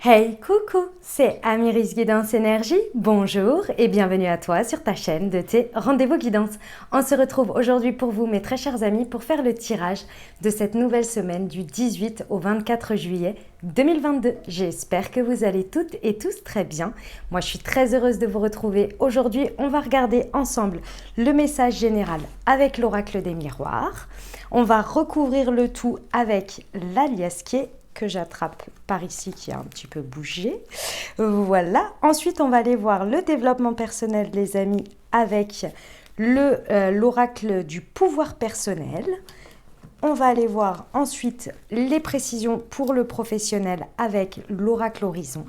Hey, coucou, c'est Amiris Guidance Énergie. Bonjour et bienvenue à toi sur ta chaîne de tes rendez-vous guidance. On se retrouve aujourd'hui pour vous, mes très chers amis, pour faire le tirage de cette nouvelle semaine du 18 au 24 juillet 2022. J'espère que vous allez toutes et tous très bien. Moi, je suis très heureuse de vous retrouver. Aujourd'hui, on va regarder ensemble le message général avec l'oracle des miroirs. On va recouvrir le tout avec l'alias qui est que j'attrape par ici qui a un petit peu bougé. Voilà. Ensuite, on va aller voir le développement personnel, les amis, avec l'oracle du pouvoir personnel. On va aller voir ensuite les précisions pour le professionnel avec l'oracle horizon.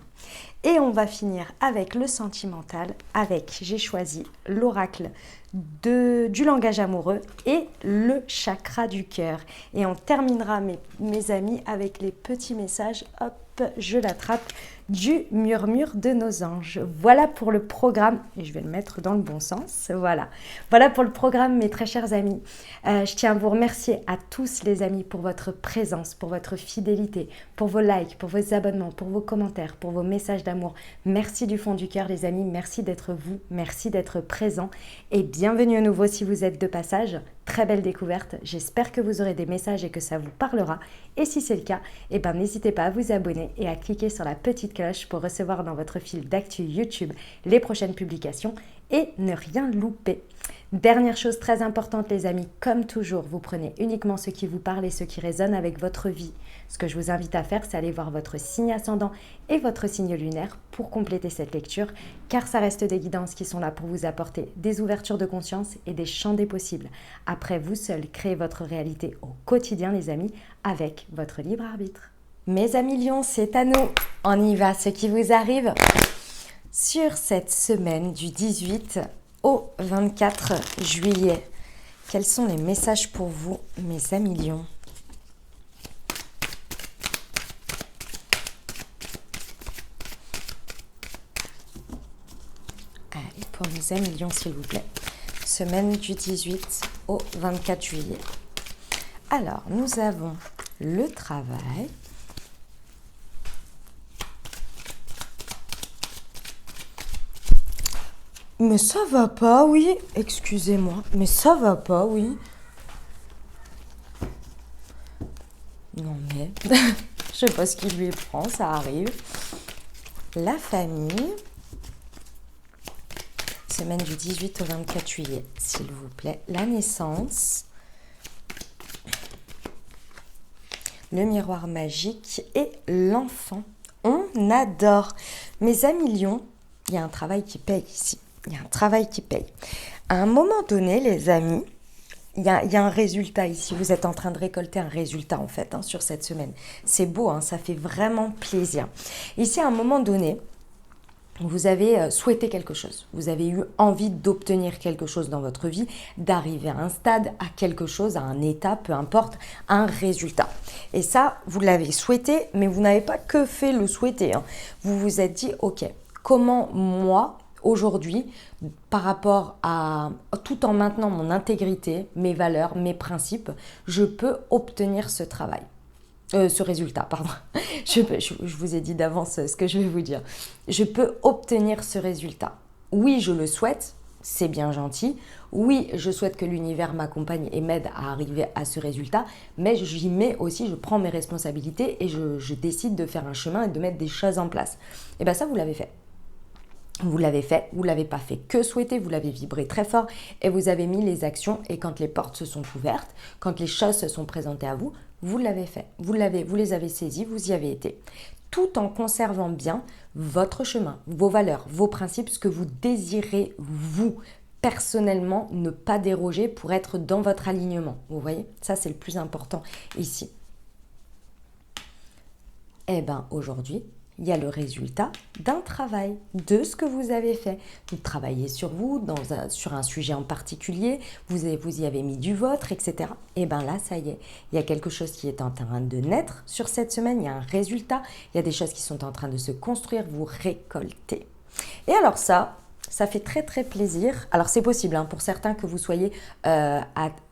Et on va finir avec le sentimental avec, j'ai choisi l'oracle du langage amoureux et le chakra du cœur. Et on terminera, mes amis, avec les petits messages, hop, je l'attrape, du murmure de nos anges. Voilà pour le programme, et je vais le mettre dans le bon sens, voilà. Voilà pour le programme, mes très chers amis. Je tiens à vous remercier à tous les amis pour votre présence, pour votre fidélité, pour vos likes, pour vos abonnements, pour vos commentaires, pour vos messages d'amour. Merci du fond du cœur, les amis. Merci d'être vous, merci d'être présents. Et bienvenue à nouveau si vous êtes de passage. Très belle découverte. J'espère que vous aurez des messages et que ça vous parlera. Et si c'est le cas, eh ben, n'hésitez pas à vous abonner et à cliquer sur la petite cloche pour recevoir dans votre fil d'actu YouTube les prochaines publications et ne rien louper. Dernière chose très importante, les amis, comme toujours, vous prenez uniquement ce qui vous parle et ce qui résonne avec votre vie. Ce que je vous invite à faire, c'est aller voir votre signe ascendant et votre signe lunaire pour compléter cette lecture, car ça reste des guidances qui sont là pour vous apporter des ouvertures de conscience et des champs des possibles. Après, vous seul créez votre réalité au quotidien, les amis, avec votre libre arbitre. Mes amis lions, c'est à nous. On y va, ce qui vous arrive sur cette semaine du 18 au 24 juillet. Quels sont les messages pour vous, mes amis lions? Allez, pour mes amis lions, s'il vous plaît. Semaine du 18 au 24 juillet. Alors, nous avons le travail. Mais ça va pas, oui. Excusez-moi, mais ça va pas, oui. Non mais, je sais pas ce qui lui prend, ça arrive. La famille. Semaine du 18 au 24 juillet, s'il vous plaît. La naissance. Le miroir magique et l'enfant. On adore. Mes amis lions, il y a un travail qui paye ici. Il y a un travail qui paye. À un moment donné, les amis, il y a un résultat ici. Vous êtes en train de récolter un résultat, en fait, sur cette semaine. C'est beau, ça fait vraiment plaisir. Ici, à un moment donné, vous avez souhaité quelque chose. Vous avez eu envie d'obtenir quelque chose dans votre vie, d'arriver à un stade, à quelque chose, à un état, peu importe, un résultat. Et ça, vous l'avez souhaité, mais vous n'avez pas que fait le souhaiter. Vous vous êtes dit, ok, comment moi, aujourd'hui, par rapport à, tout en maintenant mon intégrité, mes valeurs, mes principes, je peux obtenir ce travail. Ce résultat, pardon. Je vous ai dit d'avance ce que je vais vous dire. Je peux obtenir ce résultat. Oui, je le souhaite, c'est bien gentil. Oui, je souhaite que l'univers m'accompagne et m'aide à arriver à ce résultat, mais j'y mets aussi, je prends mes responsabilités et je décide de faire un chemin et de mettre des choses en place. Et bien ça, vous l'avez fait. Vous l'avez fait, vous ne l'avez pas fait que souhaiter, vous l'avez vibré très fort et vous avez mis les actions et quand les portes se sont ouvertes, quand les choses se sont présentées à vous, vous l'avez fait, vous les avez saisies, vous y avez été. Tout en conservant bien votre chemin, vos valeurs, vos principes, ce que vous désirez vous, personnellement, ne pas déroger pour être dans votre alignement. Vous voyez, ça c'est le plus important ici. Eh bien aujourd'hui, il y a le résultat d'un travail, de ce que vous avez fait. Vous travaillez sur vous, sur un sujet en particulier, vous y avez mis du vôtre, etc. Et bien là, ça y est, il y a quelque chose qui est en train de naître sur cette semaine, il y a un résultat, il y a des choses qui sont en train de se construire, vous récoltez. Et alors ça fait très très plaisir. Alors c'est possible pour certains que vous soyez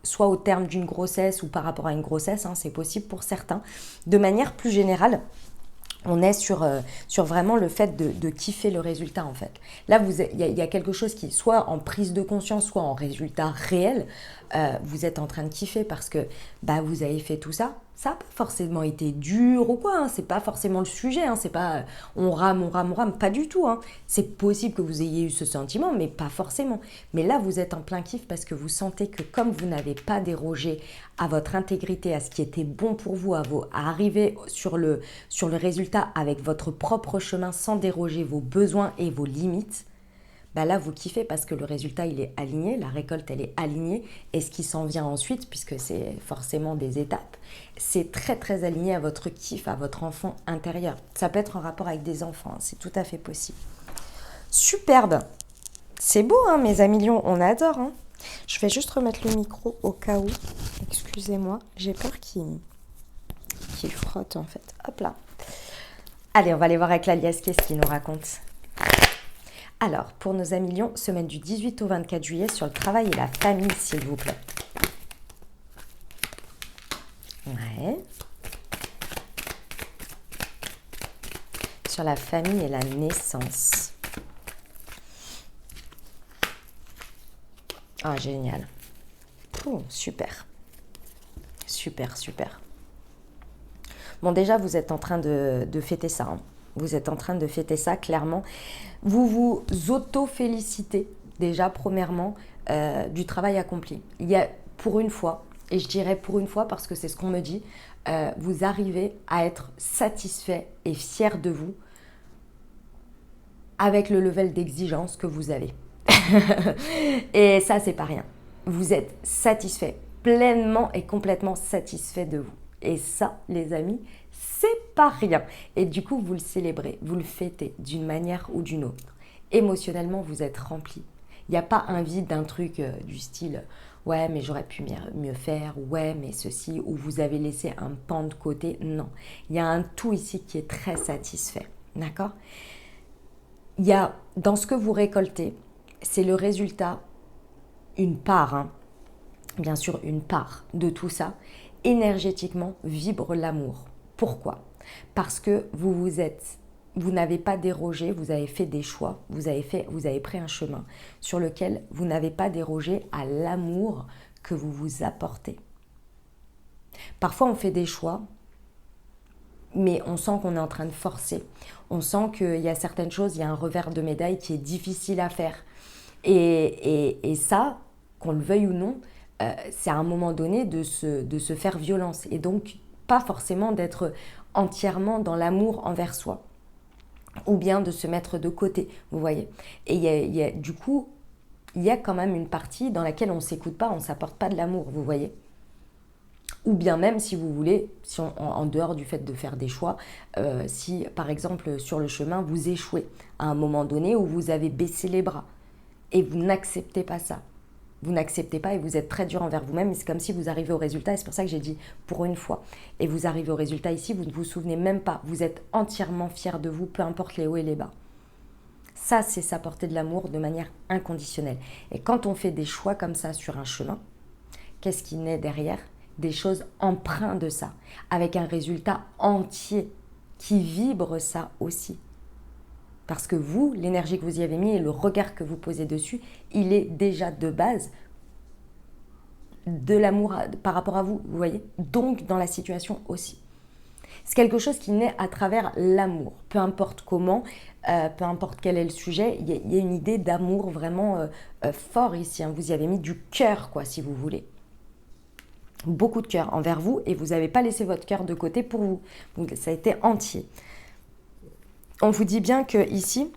soit au terme d'une grossesse ou par rapport à une grossesse, c'est possible pour certains. De manière plus générale, On est sur vraiment le fait de kiffer le résultat en fait. Là, il y a quelque chose qui, soit en prise de conscience, soit en résultat réel, vous êtes en train de kiffer parce que bah, vous avez fait tout ça. Ça n'a pas forcément été dur ou quoi, hein. C'est pas forcément le sujet, hein. C'est pas on rame, on rame, on rame, pas du tout, hein. C'est possible que vous ayez eu ce sentiment, mais pas forcément. Mais là, vous êtes en plein kiff parce que vous sentez que comme vous n'avez pas dérogé à votre intégrité, à ce qui était bon pour vous, à arriver sur le résultat avec votre propre chemin sans déroger vos besoins et vos limites, bah là vous kiffez parce que le résultat il est aligné, la récolte elle est alignée et ce qui s'en vient ensuite, puisque c'est forcément des étapes, c'est très très aligné à votre kiff, à votre enfant intérieur. Ça peut être en rapport avec des enfants, hein, c'est tout à fait possible. Superbe. C'est beau hein, mes amis lions, on adore hein. Je vais juste remettre le micro au cas où. Excusez-moi, j'ai peur qu'il frotte en fait. Hop là. Allez, on va aller voir avec la liesse qu'est-ce qu'il nous raconte. Alors, pour nos amis lions, semaine du 18 au 24 juillet sur le travail et la famille, s'il vous plaît. Ouais. Sur la famille et la naissance. Ah, génial. Pouh, super. Super, super. Bon, déjà, vous êtes en train de fêter ça. Hein. Vous êtes en train de fêter ça, clairement. Vous vous auto-félicitez, déjà, premièrement, du travail accompli. Il y a, pour une fois, et je dirais pour une fois parce que c'est ce qu'on me dit, vous arrivez à être satisfait et fier de vous avec le level d'exigence que vous avez. Et ça, c'est pas rien. Vous êtes satisfait, pleinement et complètement satisfait de vous. Et ça, les amis, c'est pas rien. Et du coup, vous le célébrez, vous le fêtez d'une manière ou d'une autre. Émotionnellement, vous êtes rempli. Il n'y a pas un vide d'un truc du style « ouais, mais j'aurais pu mieux faire » ou « ouais, mais ceci » ou vous avez laissé un pan de côté. Non, il y a un tout ici qui est très satisfait. D'accord ? Il y a, dans ce que vous récoltez, c'est le résultat, une part, hein, bien sûr une part de tout ça, énergétiquement vibre l'amour. Pourquoi ? Parce que vous n'avez pas dérogé, vous avez fait des choix, vous avez pris un chemin sur lequel vous n'avez pas dérogé à l'amour que vous vous apportez. Parfois on fait des choix, mais on sent qu'on est en train de forcer. On sent qu'il y a certaines choses, il y a un revers de médaille qui est difficile à faire. Et ça, qu'on le veuille ou non, c'est à un moment donné de se faire violence. Et donc, pas forcément d'être entièrement dans l'amour envers soi. Ou bien de se mettre de côté, vous voyez. Et du coup, il y a quand même une partie dans laquelle on ne s'écoute pas, on ne s'apporte pas de l'amour, vous voyez. Ou bien même, si vous voulez, si en dehors du fait de faire des choix, si par exemple sur le chemin, vous échouez à un moment donné où vous avez baissé les bras et vous n'acceptez pas ça. Vous n'acceptez pas et vous êtes très dur envers vous-même. C'est comme si vous arrivez au résultat, et c'est pour ça que j'ai dit pour une fois. Et vous arrivez au résultat ici, vous ne vous souvenez même pas. Vous êtes entièrement fier de vous, peu importe les hauts et les bas. Ça, c'est s'apporter de l'amour de manière inconditionnelle. Et quand on fait des choix comme ça sur un chemin, qu'est-ce qui naît derrière ? Des choses empreintes de ça, avec un résultat entier qui vibre ça aussi. Parce que vous, l'énergie que vous y avez mis et le regard que vous posez dessus, il est déjà de base de l'amour par rapport à vous, vous voyez. Donc dans la situation aussi. C'est quelque chose qui naît à travers l'amour. Peu importe comment, peu importe quel est le sujet, il y a une idée d'amour vraiment fort ici. Hein. Vous y avez mis du cœur, quoi, si vous voulez. Beaucoup de cœur envers vous et vous n'avez pas laissé votre cœur de côté pour vous. Donc, ça a été entier. On vous dit bien que ici,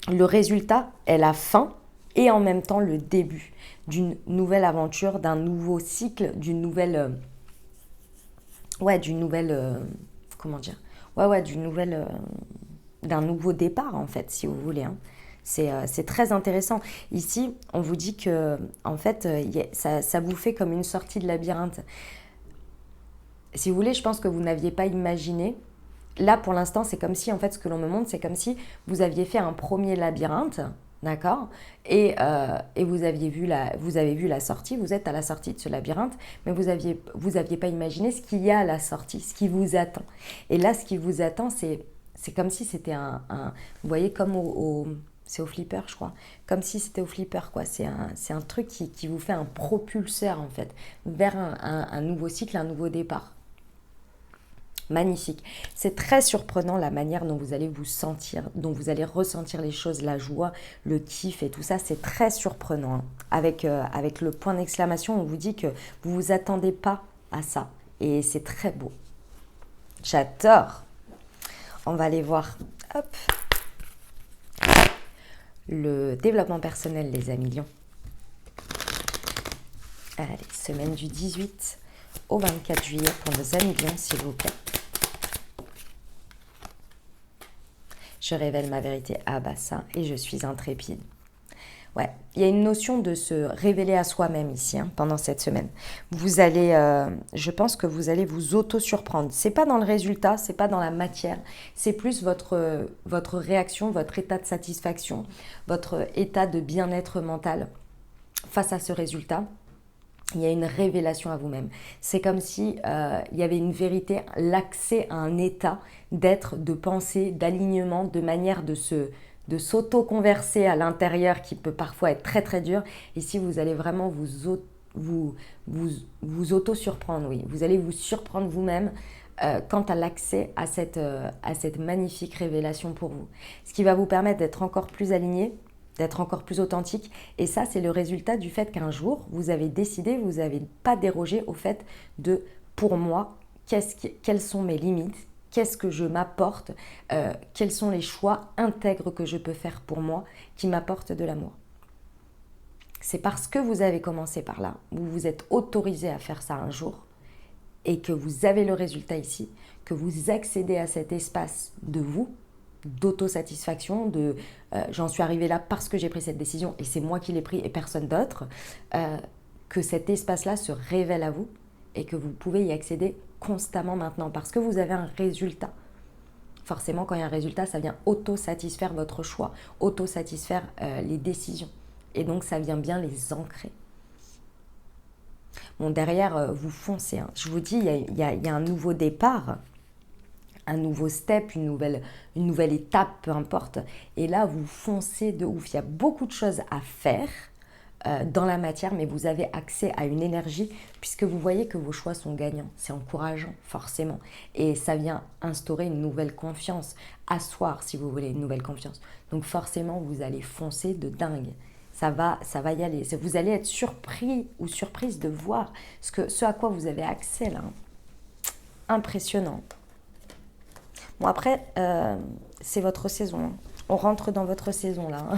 le résultat est la fin et en même temps le début d'une nouvelle aventure, d'un nouveau cycle, d'une nouvelle... d'un nouveau départ en fait, si vous voulez. Hein. C'est très intéressant. Ici, on vous dit que en fait, ça vous fait comme une sortie de labyrinthe. Si vous voulez, je pense que vous n'aviez pas imaginé. Là, pour l'instant, c'est comme si, en fait, ce que l'on me montre, c'est comme si vous aviez fait un premier labyrinthe, d'accord? Et vous avez vu la sortie, vous êtes à la sortie de ce labyrinthe, mais vous aviez pas imaginé ce qu'il y a à la sortie, ce qui vous attend. Et là, ce qui vous attend, c'est comme si c'était vous voyez, comme c'est au flipper, je crois, comme si c'était au flipper, quoi. C'est un truc qui vous fait un propulseur, en fait, vers un nouveau cycle, un nouveau départ. Magnifique. C'est très surprenant la manière dont vous allez vous sentir, dont vous allez ressentir les choses, la joie, le kiff et tout ça. C'est très surprenant, hein. Avec le point d'exclamation, on vous dit que vous ne vous attendez pas à ça. Et c'est très beau. J'adore. On va aller voir, hop, le développement personnel, les amis lions. Allez, semaine du 18 au 24 juillet pour nos amis lions, s'il vous plaît. Je révèle ma vérité à Bassin et je suis intrépide. Ouais, il y a une notion de se révéler à soi-même ici, hein, pendant cette semaine. Je pense que vous allez vous auto-surprendre. C'est pas dans le résultat, c'est pas dans la matière, c'est plus votre réaction, votre état de satisfaction, votre état de bien-être mental face à ce résultat. Il y a une révélation à vous-même. C'est comme si il y avait une vérité, l'accès à un état d'être, de pensée, d'alignement, de manière de s'auto-converser à l'intérieur qui peut parfois être très très dur. Ici, vous allez vraiment vous auto-surprendre, oui. Vous allez vous surprendre vous-même quant à l'accès à cette magnifique révélation pour vous. Ce qui va vous permettre d'être encore plus aligné, d'être encore plus authentique. Et ça, c'est le résultat du fait qu'un jour, vous avez décidé, vous n'avez pas dérogé au fait de, pour moi, quelles sont mes limites, qu'est-ce que je m'apporte, quels sont les choix intègres que je peux faire pour moi qui m'apportent de l'amour. C'est parce que vous avez commencé par là, vous vous êtes autorisé à faire ça un jour et que vous avez le résultat ici, que vous accédez à cet espace de vous, d'autosatisfaction, j'en suis arrivée là parce que j'ai pris cette décision et c'est moi qui l'ai pris et personne d'autre, que cet espace-là se révèle à vous et que vous pouvez y accéder constamment maintenant parce que vous avez un résultat. Forcément, quand il y a un résultat, ça vient auto-satisfaire votre choix, auto-satisfaire les décisions. Et donc, ça vient bien les ancrer. Bon, derrière, vous foncez, hein. Je vous dis, il y a un nouveau départ, un nouveau step, une nouvelle étape, peu importe. Et là, vous foncez de ouf. Il y a beaucoup de choses à faire dans la matière, mais vous avez accès à une énergie puisque vous voyez que vos choix sont gagnants. C'est encourageant, forcément. Et ça vient instaurer une nouvelle confiance, asseoir, si vous voulez, une nouvelle confiance. Donc forcément, vous allez foncer de dingue. Ça va y aller. Vous allez être surpris ou surprise de voir ce à quoi vous avez accès là. Impressionnant. Bon, après, c'est votre saison, hein. On rentre dans votre saison là, hein.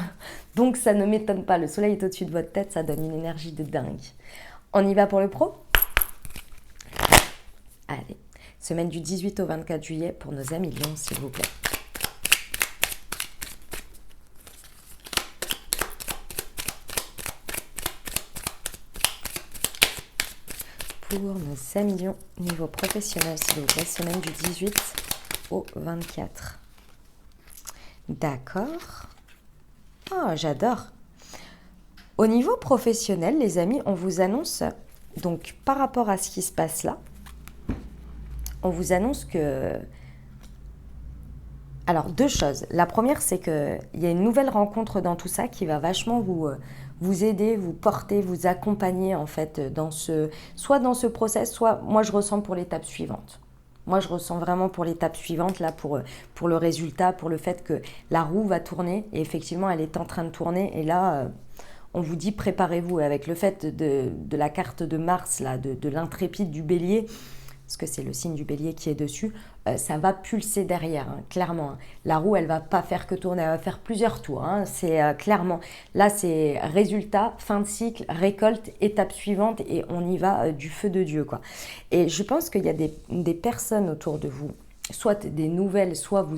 Donc ça ne m'étonne pas. Le soleil est au-dessus de votre tête, ça donne une énergie de dingue. On y va pour le pro? Allez, semaine du 18 au 24 juillet pour nos amis lions, s'il vous plaît. Pour nos amis lions, niveau professionnel, s'il vous plaît, semaine du 18 au 24. D'accord. Oh, j'adore. Au niveau professionnel, les amis, on vous annonce, donc par rapport à ce qui se passe là, on vous annonce que... Alors, deux choses. La première, c'est qu'il y a une nouvelle rencontre dans tout ça qui va vachement vous aider, vous porter, vous accompagner en fait soit dans ce process, soit moi je ressens pour l'étape suivante. Moi, je ressens vraiment pour l'étape suivante, là, pour le résultat, pour le fait que la roue va tourner. Et effectivement, elle est en train de tourner. Et là, on vous dit, préparez-vous. Avec le fait de la carte de Mars, là, de l'intrépide du bélier, parce que c'est le signe du bélier qui est dessus, ça va pulser derrière, hein, clairement. Hein. La roue, elle va pas faire que tourner, elle va faire plusieurs tours. Hein. C'est clairement, là, c'est résultat, fin de cycle, récolte, étape suivante, et on y va du feu de Dieu, quoi. Et je pense qu'il y a des personnes autour de vous, soit des nouvelles, soit vous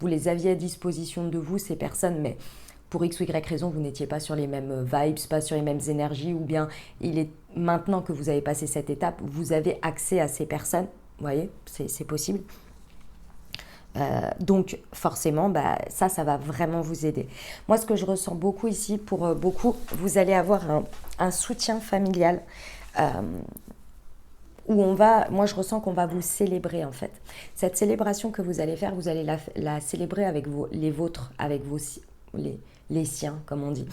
les aviez à disposition de vous, ces personnes, mais pour X ou Y raison, vous n'étiez pas sur les mêmes vibes, pas sur les mêmes énergies, ou bien il est maintenant que vous avez passé cette étape, vous avez accès à ces personnes, vous voyez, c'est possible. Donc forcément, ça va vraiment vous aider. Moi, ce que je ressens beaucoup ici, pour beaucoup, vous allez avoir un soutien familial où moi je ressens qu'on va vous célébrer en fait. Cette célébration que vous allez faire, vous allez la célébrer avec les vôtres, avec les siens, comme on dit.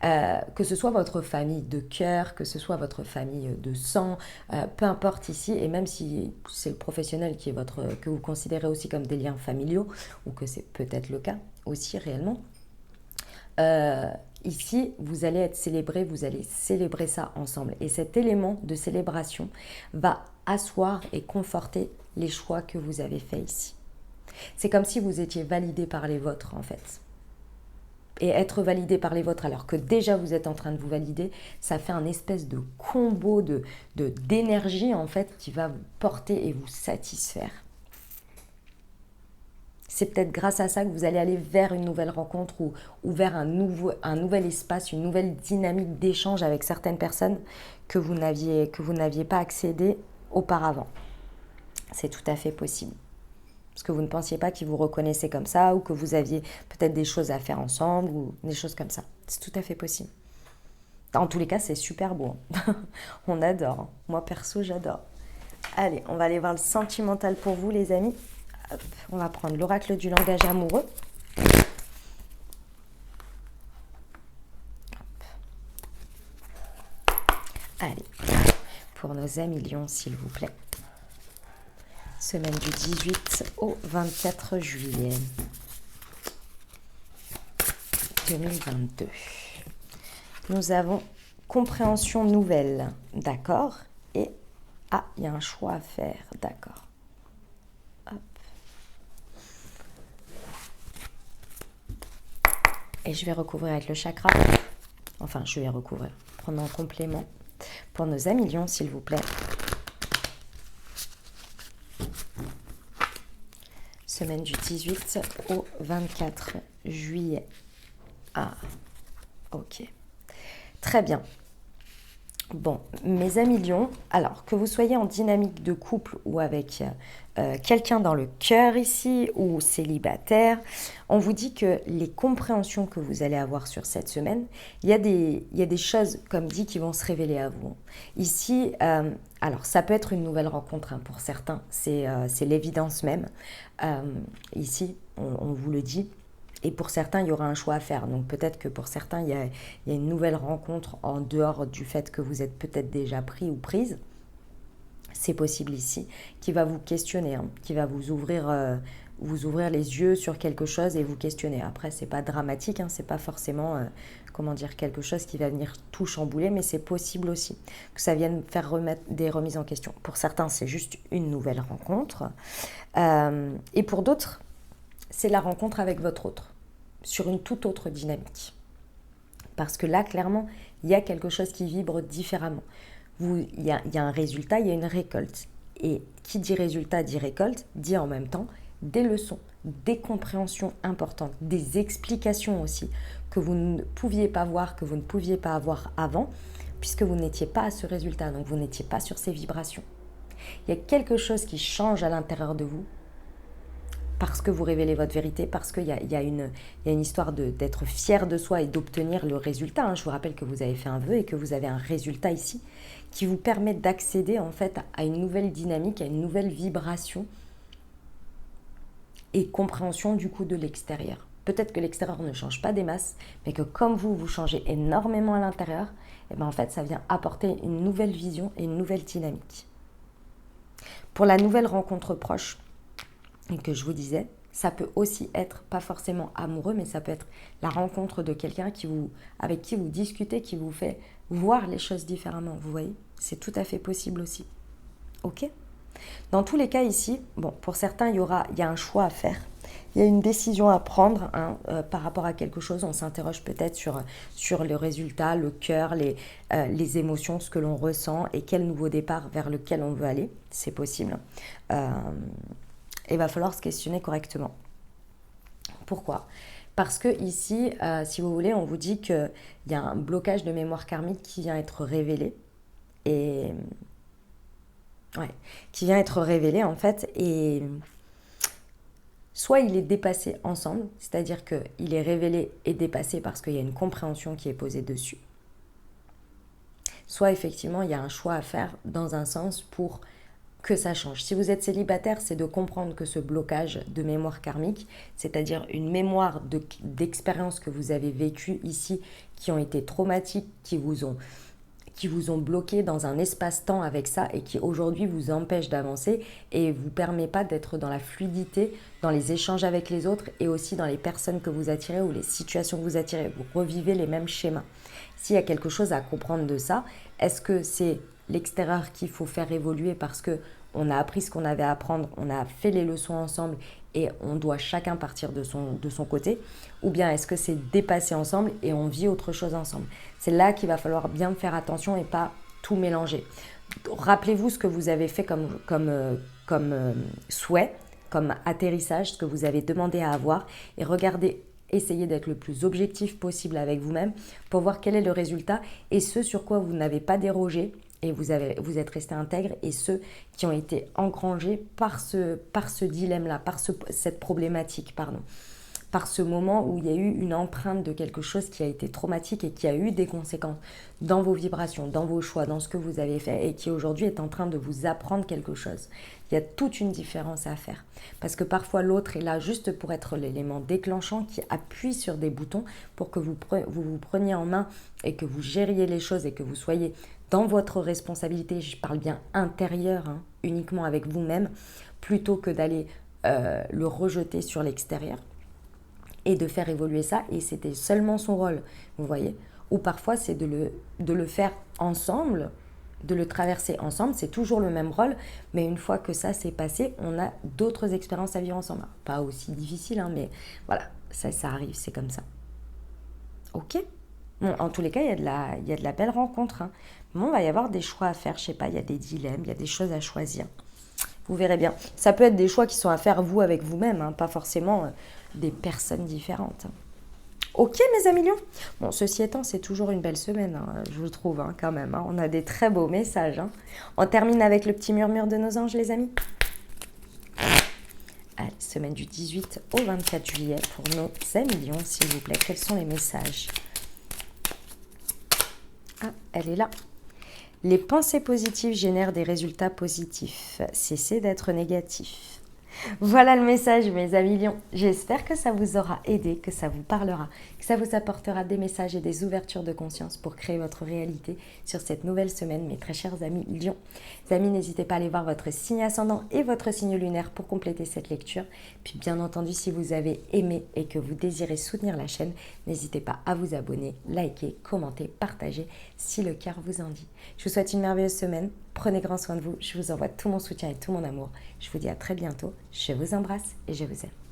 Que ce soit votre famille de cœur, que ce soit votre famille de sang, peu importe ici, et même si c'est le professionnel que vous considérez aussi comme des liens familiaux, ou que c'est peut-être le cas aussi réellement, euh, ici, vous allez être célébrés, vous allez célébrer ça ensemble. Et cet élément de célébration va asseoir et conforter les choix que vous avez faits ici. C'est comme si vous étiez validé par les vôtres, en fait. Et être validé par les vôtres alors que déjà vous êtes en train de vous valider, ça fait un espèce de combo d'énergie, en fait, qui va vous porter et vous satisfaire. C'est peut-être grâce à ça que vous allez aller vers une nouvelle rencontre ou vers un nouvel espace, une nouvelle dynamique d'échange avec certaines personnes que vous n'aviez pas accédé auparavant. C'est tout à fait possible. Parce que vous ne pensiez pas qu'ils vous reconnaissaient comme ça ou que vous aviez peut-être des choses à faire ensemble ou des choses comme ça. C'est tout à fait possible. En tous les cas, c'est super beau. On adore. Moi, perso, j'adore. Allez, on va aller voir le sentimental pour vous, les amis. Hop, on va prendre l'oracle du langage amoureux. Allez, pour nos amis lions, s'il vous plaît. Semaine du 18 au 24 juillet 2022. Nous avons compréhension nouvelle, d'accord. Et, il y a un choix à faire, d'accord. Hop. Et je vais recouvrir avec le chakra. Enfin, je vais recouvrir, prendre en complément. Pour nos amis lions, s'il vous plaît. Semaine du 18 au 24 juillet. Ok. Très bien. Bon, mes amis lions, alors que vous soyez en dynamique de couple ou avec quelqu'un dans le cœur ici ou célibataire, on vous dit que les compréhensions que vous allez avoir sur cette semaine, il y a des choses, comme dit, qui vont se révéler à vous. Ici, alors ça peut être une nouvelle rencontre pour certains, c'est l'évidence même. Ici, on vous le dit. Et pour certains, il y aura un choix à faire. Donc peut-être que pour certains, il y a une nouvelle rencontre en dehors du fait que vous êtes peut-être déjà pris ou prise. C'est possible ici, qui va vous questionner, qui va vous ouvrir les yeux sur quelque chose et vous questionner. Après, c'est pas dramatique, c'est pas forcément, quelque chose qui va venir tout chambouler, mais c'est possible aussi que ça vienne faire remettre des remises en question. Pour certains, c'est juste une nouvelle rencontre. Et pour d'autres, c'est la rencontre avec votre autre, sur une toute autre dynamique. Parce que là, clairement, il y a quelque chose qui vibre différemment. Il y a un résultat, il y a une récolte. Et qui dit résultat dit récolte, dit en même temps des leçons, des compréhensions importantes, des explications aussi que vous ne pouviez pas voir, que vous ne pouviez pas avoir avant, puisque vous n'étiez pas à ce résultat, donc vous n'étiez pas sur ces vibrations. Il y a quelque chose qui change à l'intérieur de vous, parce que vous révélez votre vérité, parce qu'il y a une histoire d'être fier de soi et d'obtenir le résultat. Je vous rappelle que vous avez fait un vœu et que vous avez un résultat ici qui vous permet d'accéder en fait à une nouvelle dynamique, à une nouvelle vibration et compréhension du coup de l'extérieur. Peut-être que l'extérieur ne change pas des masses, mais que comme vous changez énormément à l'intérieur, et en fait ça vient apporter une nouvelle vision et une nouvelle dynamique. Pour la nouvelle rencontre proche, que je vous disais, ça peut aussi être, pas forcément amoureux, mais ça peut être la rencontre de quelqu'un avec qui vous discutez, qui vous fait voir les choses différemment, vous voyez. C'est tout à fait possible aussi. Ok ? Dans tous les cas ici, pour certains, il y a un choix à faire. Il y a une décision à prendre par rapport à quelque chose. On s'interroge peut-être sur le résultat, le cœur, les émotions, ce que l'on ressent et quel nouveau départ vers lequel on veut aller. C'est possible. Il va falloir se questionner correctement. Pourquoi ? Parce que ici, si vous voulez, on vous dit qu'il y a un blocage de mémoire karmique qui vient être révélé. Qui vient être révélé en fait. Et soit il est dépassé ensemble, c'est-à-dire qu'il est révélé et dépassé parce qu'il y a une compréhension qui est posée dessus. Soit effectivement, il y a un choix à faire dans un sens pour que ça change. Si vous êtes célibataire, c'est de comprendre que ce blocage de mémoire karmique, c'est-à-dire une mémoire d'expériences que vous avez vécues ici, qui ont été traumatiques, qui vous ont bloqué dans un espace-temps avec ça et qui aujourd'hui vous empêchent d'avancer et vous permet pas d'être dans la fluidité, dans les échanges avec les autres et aussi dans les personnes que vous attirez ou les situations que vous attirez. Vous revivez les mêmes schémas. S'il y a quelque chose à comprendre de ça, est-ce que c'est l'extérieur qu'il faut faire évoluer parce que on a appris ce qu'on avait à apprendre, on a fait les leçons ensemble et on doit chacun partir de son côté, ou bien est-ce que c'est dépassé ensemble et on vit autre chose ensemble? C'est là qu'il va falloir bien faire attention et pas tout mélanger. Rappelez-vous ce que vous avez fait comme souhait, comme atterrissage, ce que vous avez demandé à avoir et regardez, essayez d'être le plus objectif possible avec vous-même pour voir quel est le résultat et ce sur quoi vous n'avez pas dérogé et vous êtes resté intègre et ceux qui ont été engrangés par ce dilemme-là, par cette problématique, par ce moment où il y a eu une empreinte de quelque chose qui a été traumatique et qui a eu des conséquences dans vos vibrations, dans vos choix, dans ce que vous avez fait et qui aujourd'hui est en train de vous apprendre quelque chose. Il y a toute une différence à faire parce que parfois l'autre est là juste pour être l'élément déclenchant qui appuie sur des boutons pour que vous preniez en main et que vous gériez les choses et que vous soyez dans votre responsabilité, je parle bien intérieure, uniquement avec vous-même, plutôt que d'aller le rejeter sur l'extérieur et de faire évoluer ça. Et c'était seulement son rôle, vous voyez. Ou parfois, c'est de le faire ensemble, de le traverser ensemble. C'est toujours le même rôle, mais une fois que ça s'est passé, on a d'autres expériences à vivre ensemble. Pas aussi difficile, mais voilà, ça arrive, c'est comme ça. Ok ? Bon, en tous les cas, il y a de la belle rencontre. Bon, il va y avoir des choix à faire, je sais pas, il y a des dilemmes, il y a des choses à choisir. Vous verrez bien. Ça peut être des choix qui sont à faire vous avec vous-même, pas forcément des personnes différentes. Ok, mes amis lions. Bon, ceci étant, c'est toujours une belle semaine, je vous trouve, quand même. On a des très beaux messages. On termine avec le petit murmure de nos anges, les amis. Allez, semaine du 18 au 24 juillet pour nos amis lions, s'il vous plaît. Quels sont les messages ? Ah, elle est là. Les pensées positives génèrent des résultats positifs. Cessez d'être négatif. Voilà le message, mes amis lions. J'espère que ça vous aura aidé, que ça vous parlera, que ça vous apportera des messages et des ouvertures de conscience pour créer votre réalité sur cette nouvelle semaine, mes très chers amis lions. Les amis, n'hésitez pas à aller voir votre signe ascendant et votre signe lunaire pour compléter cette lecture. Puis bien entendu, si vous avez aimé et que vous désirez soutenir la chaîne, n'hésitez pas à vous abonner, liker, commenter, partager si le cœur vous en dit. Je vous souhaite une merveilleuse semaine. Prenez grand soin de vous. Je vous envoie tout mon soutien et tout mon amour. Je vous dis à très bientôt. Je vous embrasse et je vous aime.